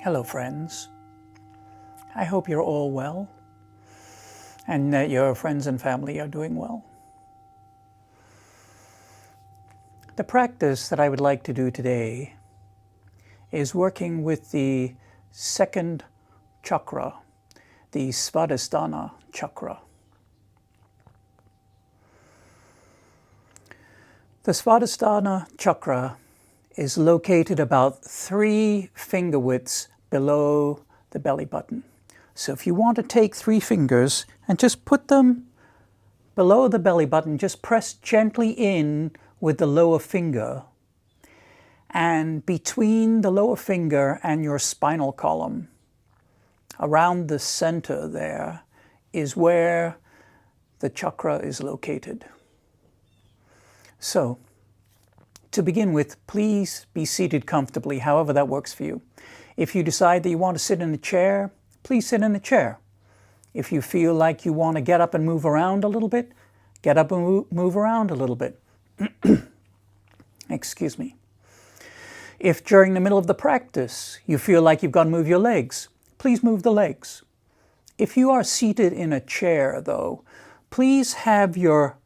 Hello friends, I hope you're all well and that your friends and family are doing well. The practice that I would like to do today is working with the second chakra, the Svadhisthana chakra. The Svadhisthana chakra is located about 3 finger widths below the belly button. So if you want to take 3 fingers and just put them below the belly button, just press gently in with the lower finger. And between the lower finger and your spinal column, around the center there, is where the chakra is located. So, to begin with, please be seated comfortably, however that works for you. If you decide that you want to sit in a chair, please sit in a chair. If you feel like you want to get up and move around a little bit, get up and move around a little bit. Excuse me. If during the middle of the practice you feel like you've got to move your legs, please move the legs. If you are seated in a chair, though, please have your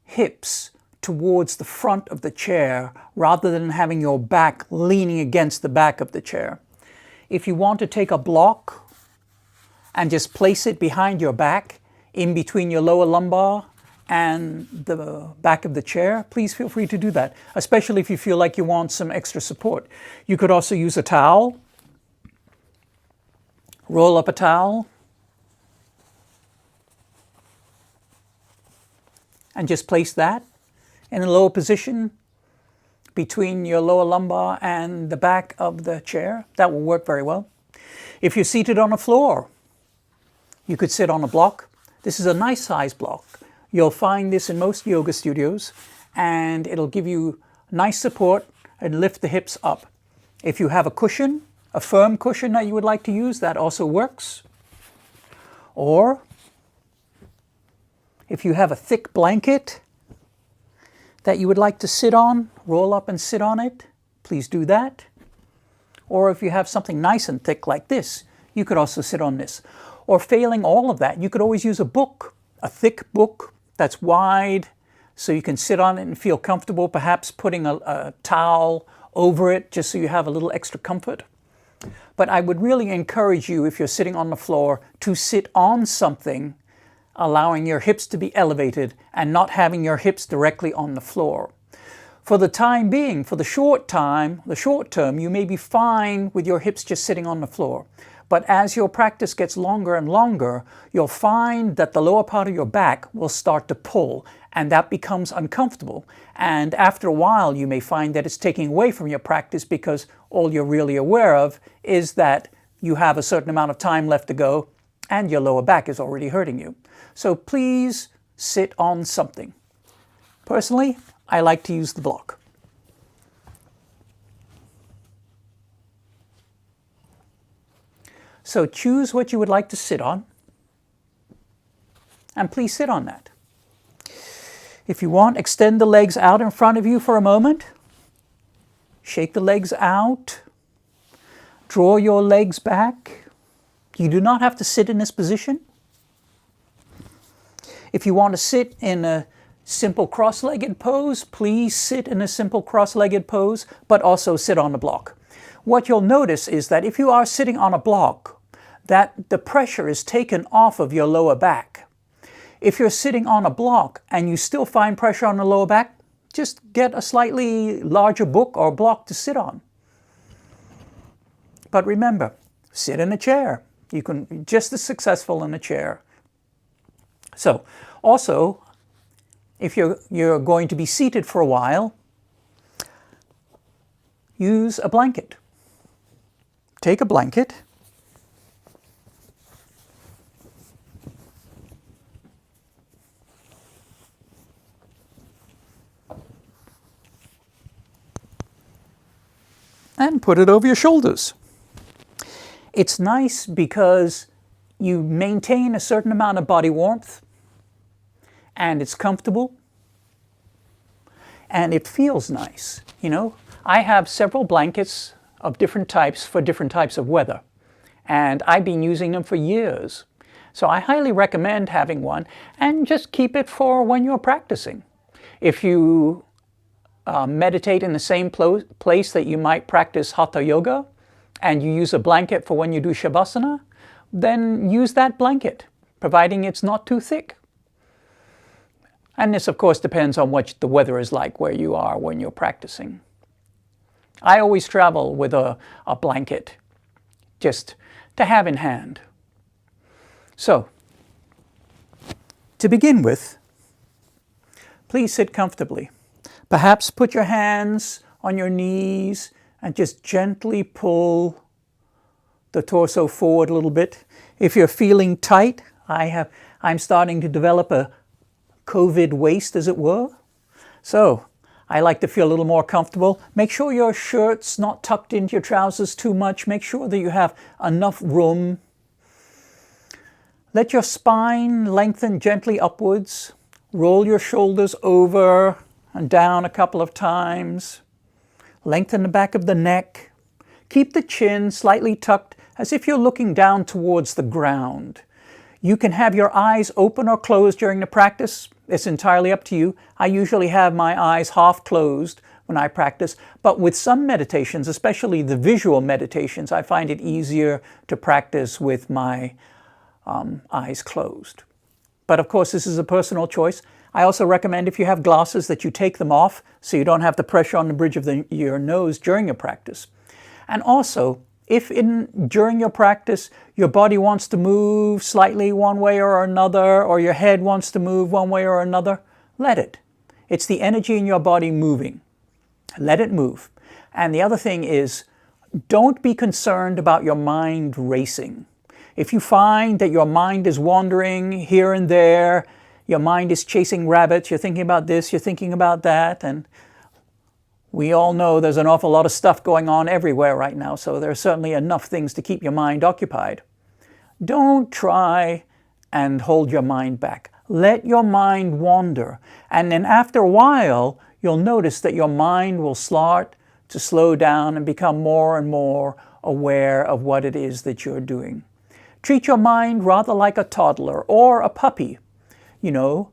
hips towards the front of the chair rather than having your back leaning against the back of the chair. If you want to take a block and just place it behind your back, in between your lower lumbar and the back of the chair, please feel free to do that, especially if you feel like you want some extra support. You could also use a towel, roll up a towel, and just place that in a lower position between your lower lumbar and the back of the chair. That will work very well. If you're seated on a floor, you could sit on a block. This is a nice size block. You'll find this in most yoga studios, and it'll give you nice support and lift the hips up. If you have a cushion, a firm cushion that you would like to use, that also works. Or if you have a thick blanket that you would like to sit on, roll up and sit on it, please do that. Or if you have something nice and thick like this, you could also sit on this. Or failing all of that, you could always use a book, a thick book that's wide, so you can sit on it and feel comfortable, perhaps putting a towel over it just so you have a little extra comfort. But I would really encourage you, if you're sitting on the floor, to sit on something, allowing your hips to be elevated and not having your hips directly on the floor. For the time being, for the short term, you may be fine with your hips just sitting on the floor. But as your practice gets longer and longer, you'll find that the lower part of your back will start to pull, and that becomes uncomfortable. And after a while, you may find that it's taking away from your practice because all you're really aware of is that you have a certain amount of time left to go and your lower back is already hurting you. So please sit on something. Personally, I like to use the block. So choose what you would like to sit on, and please sit on that. If you want, extend the legs out in front of you for a moment. Shake the legs out. Draw your legs back. You do not have to sit in this position. If you want to sit in a simple cross-legged pose, please sit in a simple cross-legged pose, but also sit on the block. What you'll notice is that if you are sitting on a block, that the pressure is taken off of your lower back. If you're sitting on a block and you still find pressure on the lower back, just get a slightly larger book or block to sit on. But remember, sit in a chair. You can be just as successful in a chair. So, also, if you're going to be seated for a while, use a blanket. Take a blanket. And put it over your shoulders. It's nice because you maintain a certain amount of body warmth, and it's comfortable, and it feels nice. You know, I have several blankets of different types for different types of weather. and I've been using them for years. So I highly recommend having one, and just keep it for when you're practicing. If you meditate in the same place that you might practice Hatha Yoga, and you use a blanket for when you do Shavasana, then use that blanket, providing it's not too thick. And this, of course, depends on what the weather is like where you are when you're practicing. I always travel with a blanket, just to have in hand. So, to begin with, please sit comfortably. Perhaps put your hands on your knees and just gently pull the torso forward a little bit. If you're feeling tight, I'm starting to develop a COVID waist, as it were. So I like to feel a little more comfortable. Make sure your shirt's not tucked into your trousers too much. Make sure that you have enough room. Let your spine lengthen gently upwards. Roll your shoulders over and down a couple of times. Lengthen the back of the neck. Keep the chin slightly tucked as if you're looking down towards the ground. You can have your eyes open or closed during the practice. It's entirely up to you. I usually have my eyes half closed when I practice, but with some meditations, especially the visual meditations, I find it easier to practice with my eyes closed. But of course, this is a personal choice. I also recommend, if you have glasses, that you take them off so you don't have the pressure on the bridge of your nose during your practice. And also, if during your practice your body wants to move slightly one way or another, or your head wants to move one way or another, let it. It's the energy in your body moving. Let it move. And the other thing is, don't be concerned about your mind racing. If you find that your mind is wandering here and there, your mind is chasing rabbits, you're thinking about this, you're thinking about that, and we all know there's an awful lot of stuff going on everywhere right now, so there are certainly enough things to keep your mind occupied. Don't try and hold your mind back. Let your mind wander, and then after a while, you'll notice that your mind will start to slow down and become more and more aware of what it is that you're doing. Treat your mind rather like a toddler or a puppy. You know,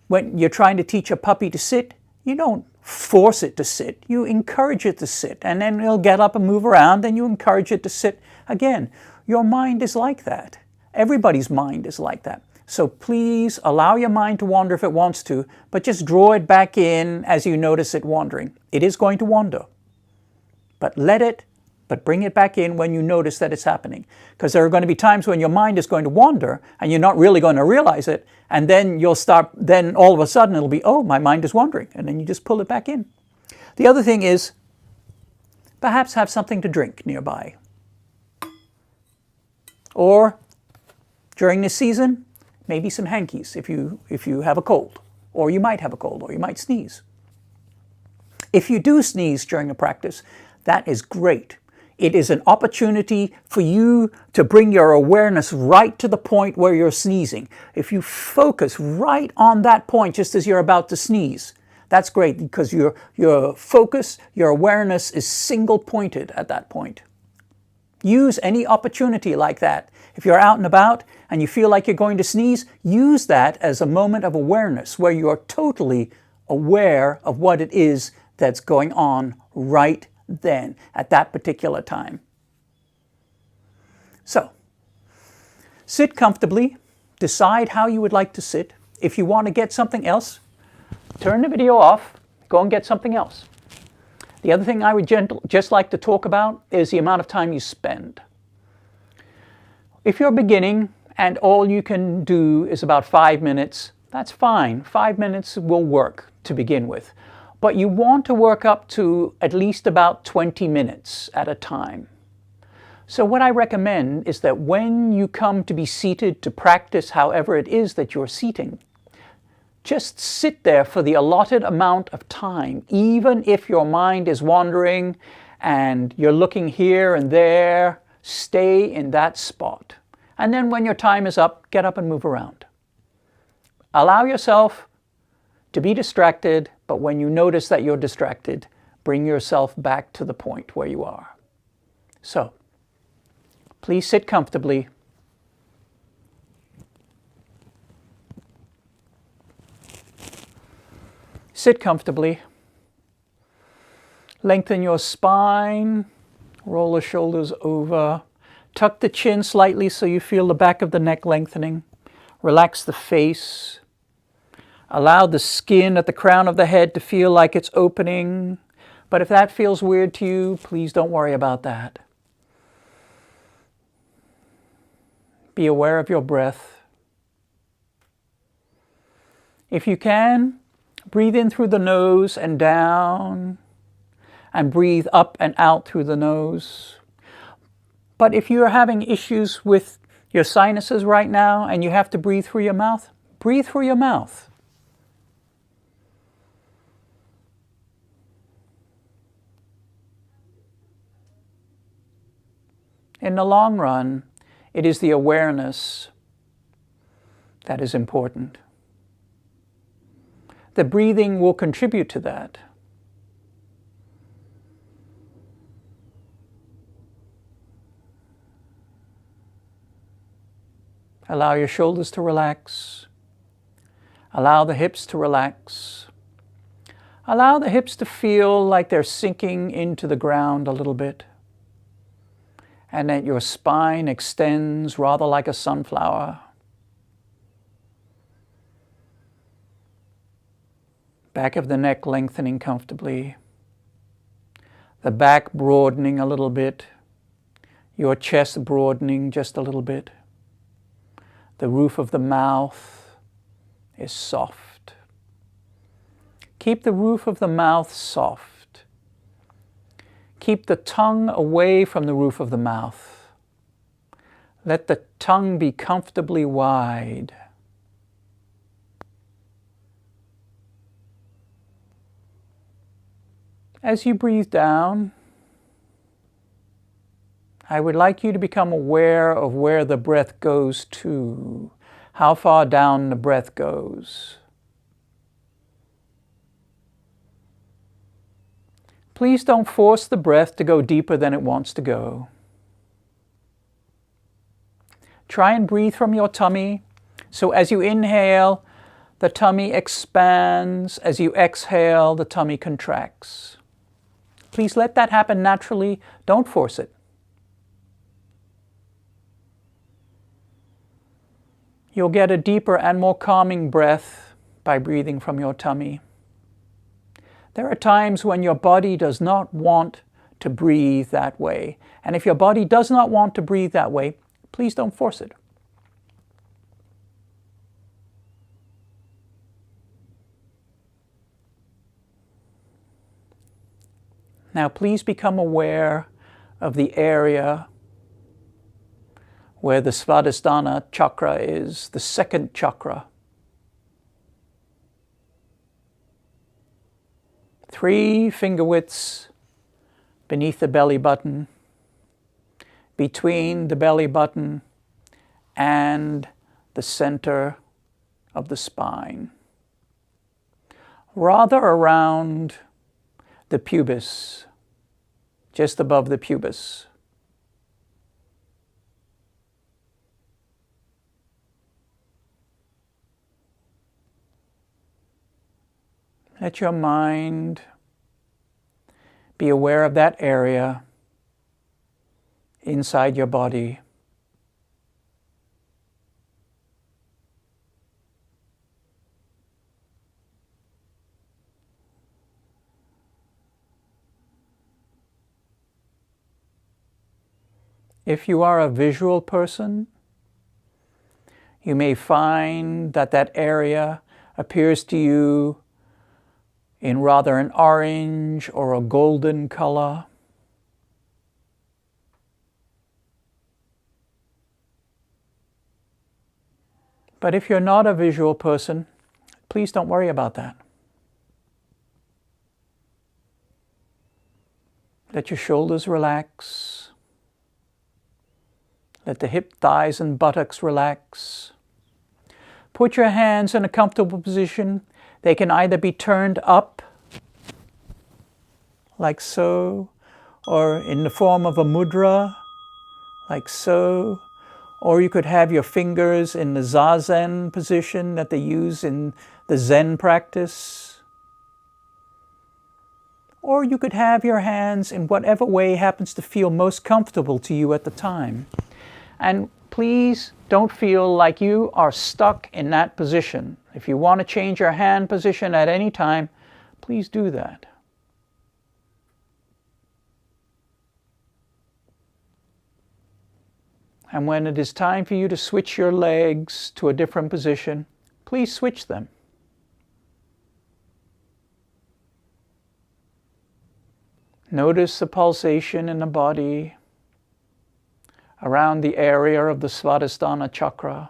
when you're trying to teach a puppy to sit, you don't force it to sit. You encourage it to sit, and then it'll get up and move around, and you encourage it to sit again. Your mind is like that. Everybody's mind is like that. So please allow your mind to wander if it wants to, but just draw it back in as you notice it wandering. It is going to wander, but bring it back in when you notice that it's happening. Because there are going to be times when your mind is going to wander and you're not really going to realize it, and then then all of a sudden it'll be, oh, my mind is wandering, and then you just pull it back in. The other thing is, perhaps have something to drink nearby. Or during this season, maybe some hankies if you have a cold, or you might have a cold, or you might sneeze. If you do sneeze during a practice, that is great. It is an opportunity for you to bring your awareness right to the point where you're sneezing. If you focus right on that point just as you're about to sneeze, that's great, because your focus, your awareness is single-pointed at that point. Use any opportunity like that. If you're out and about and you feel like you're going to sneeze, use that as a moment of awareness where you're totally aware of what it is that's going on right then, at that particular time. So, sit comfortably, decide how you would like to sit. If you want to get something else, turn the video off, go and get something else. The other thing I would just like to talk about is the amount of time you spend. If you're beginning and all you can do is about 5 minutes, that's fine. 5 minutes will work to begin with. But you want to work up to at least about 20 minutes at a time. So what I recommend is that when you come to be seated to practice however it is that you're seating, just sit there for the allotted amount of time, even if your mind is wandering and you're looking here and there, stay in that spot. And then when your time is up, get up and move around. Allow yourself to be distracted, but when you notice that you're distracted, bring yourself back to the point where you are. So, Please sit comfortably. Sit comfortably. Lengthen your spine. Roll the shoulders over. Tuck the chin slightly so you feel the back of the neck lengthening. Relax the face. Allow the skin at the crown of the head to feel like it's opening. But if that feels weird to you, please don't worry about that. Be aware of your breath. If you can, breathe in through the nose and down, and breathe up and out through the nose. But if you are having issues with your sinuses right now and you have to breathe through your mouth, breathe through your mouth. In the long run, it is the awareness that is important. The breathing will contribute to that. Allow your shoulders to relax. Allow the hips to relax. Allow the hips to feel like they're sinking into the ground a little bit. And that your spine extends rather like a sunflower. Back of the neck lengthening comfortably. The back broadening a little bit. Your chest broadening just a little bit. The roof of the mouth is soft. Keep the roof of the mouth soft. Keep the tongue away from the roof of the mouth. Let the tongue be comfortably wide. As you breathe down, I would like you to become aware of where the breath goes to, how far down the breath goes. Please don't force the breath to go deeper than it wants to go. Try and breathe from your tummy. So as you inhale, the tummy expands. As you exhale, the tummy contracts. Please let that happen naturally. Don't force it. You'll get a deeper and more calming breath by breathing from your tummy. There are times when your body does not want to breathe that way. And if your body does not want to breathe that way, please don't force it. Now please become aware of the area where the Svadhisthana chakra is, the second chakra. 3 finger widths beneath the belly button, between the belly button and the center of the spine. Rather around the pubis, just above the pubis. Let your mind be aware of that area inside your body. If you are a visual person, you may find that that area appears to you in rather an orange or a golden color. But if you're not a visual person, please don't worry about that. Let your shoulders relax. Let the hip, thighs, and buttocks relax. Put your hands in a comfortable position. They can either be turned up, like so, or in the form of a mudra, like so. Or you could have your fingers in the zazen position that they use in the Zen practice. Or you could have your hands in whatever way happens to feel most comfortable to you at the time. And please don't feel like you are stuck in that position. If you want to change your hand position at any time, please do that. And when it is time for you to switch your legs to a different position, please switch them. Notice the pulsation in the body around the area of the Svadhisthana chakra,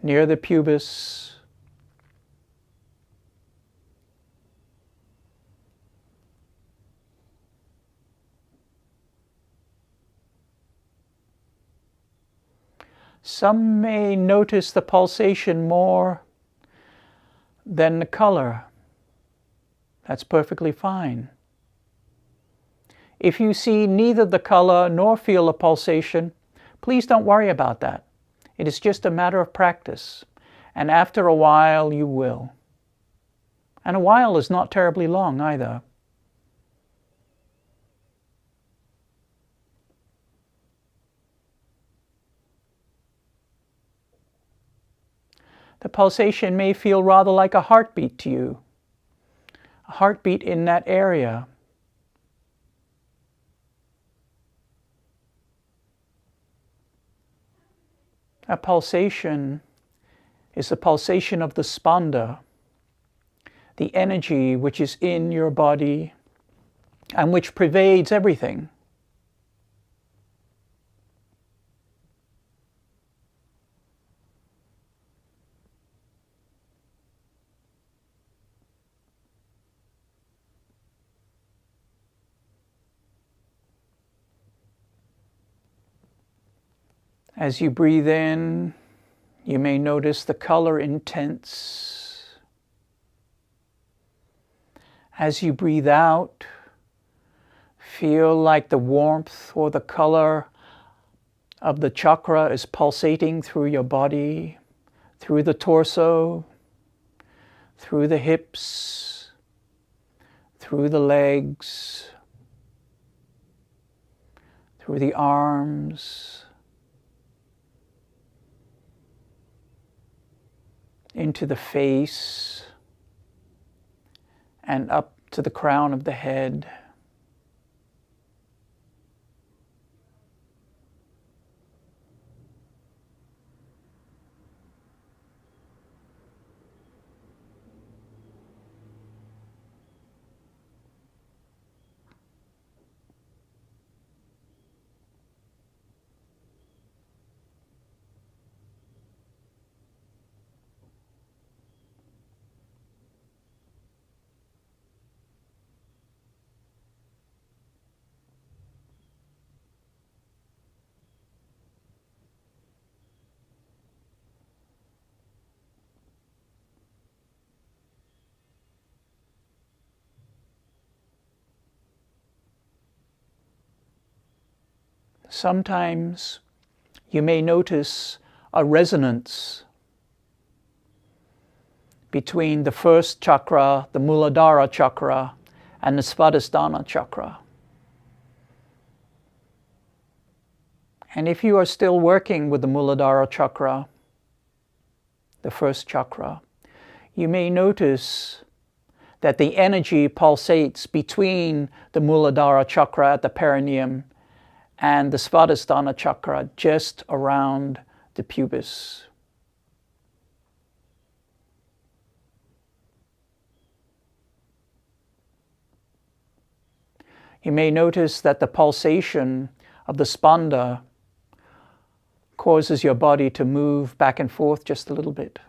near the pubis. Some may notice the pulsation more than the color. That's perfectly fine. If you see neither the color nor feel the pulsation, please don't worry about that. It is just a matter of practice. And after a while, you will. And a while is not terribly long either. The pulsation may feel rather like a heartbeat to you, a heartbeat in that area. A pulsation is the pulsation of the spanda, the energy which is in your body and which pervades everything. As you breathe in, you may notice the color intense. As you breathe out, feel like the warmth or the color of the chakra is pulsating through your body, through the torso, through the hips, through the legs, through the arms, into the face, and up to the crown of the head. Sometimes you may notice a resonance between the first chakra, the Muladhara chakra, and the Svadhisthana chakra. And if you are still working with the Muladhara chakra, the first chakra, you may notice that the energy pulsates between the Muladhara chakra at the perineum and the Svadhisthana chakra just around the pubis. You may notice that the pulsation of the spanda causes your body to move back and forth just a little bit.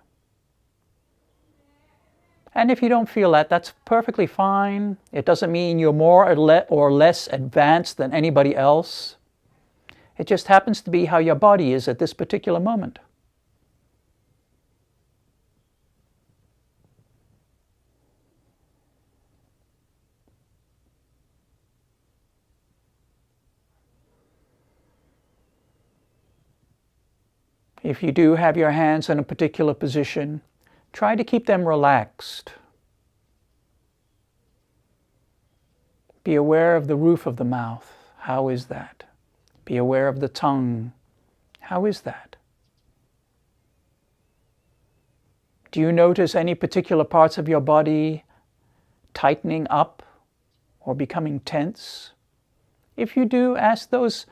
And if you don't feel that, that's perfectly fine. It doesn't mean you're more or less advanced than anybody else. It just happens to be how your body is at this particular moment. If you do have your hands in a particular position, try to keep them relaxed. Be aware of the roof of the mouth. How is that? Be aware of the tongue. How is that? Do you notice any particular parts of your body tightening up or becoming tense? If you do, ask those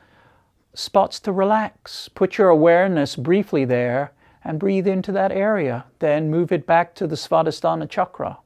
spots to relax. Put your awareness briefly there and breathe into that area. Then move it back to the Svadhisthana chakra.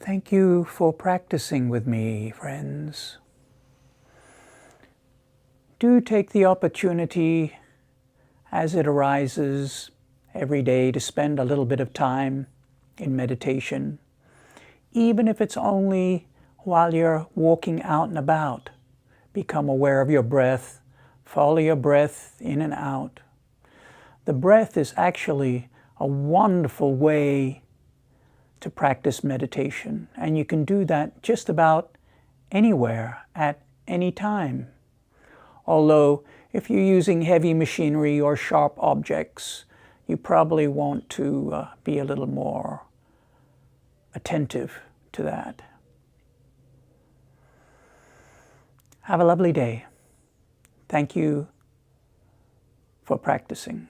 Thank you for practicing with me, friends. Do take the opportunity as it arises every day to spend a little bit of time in meditation, even if it's only while you're walking out and about. Become aware of your breath. Follow your breath in and out. The breath is actually a wonderful way to practice meditation, and you can do that just about anywhere at any time. Although, if you're using heavy machinery or sharp objects, you probably want to be a little more attentive to that. Have a lovely day. Thank you for practicing.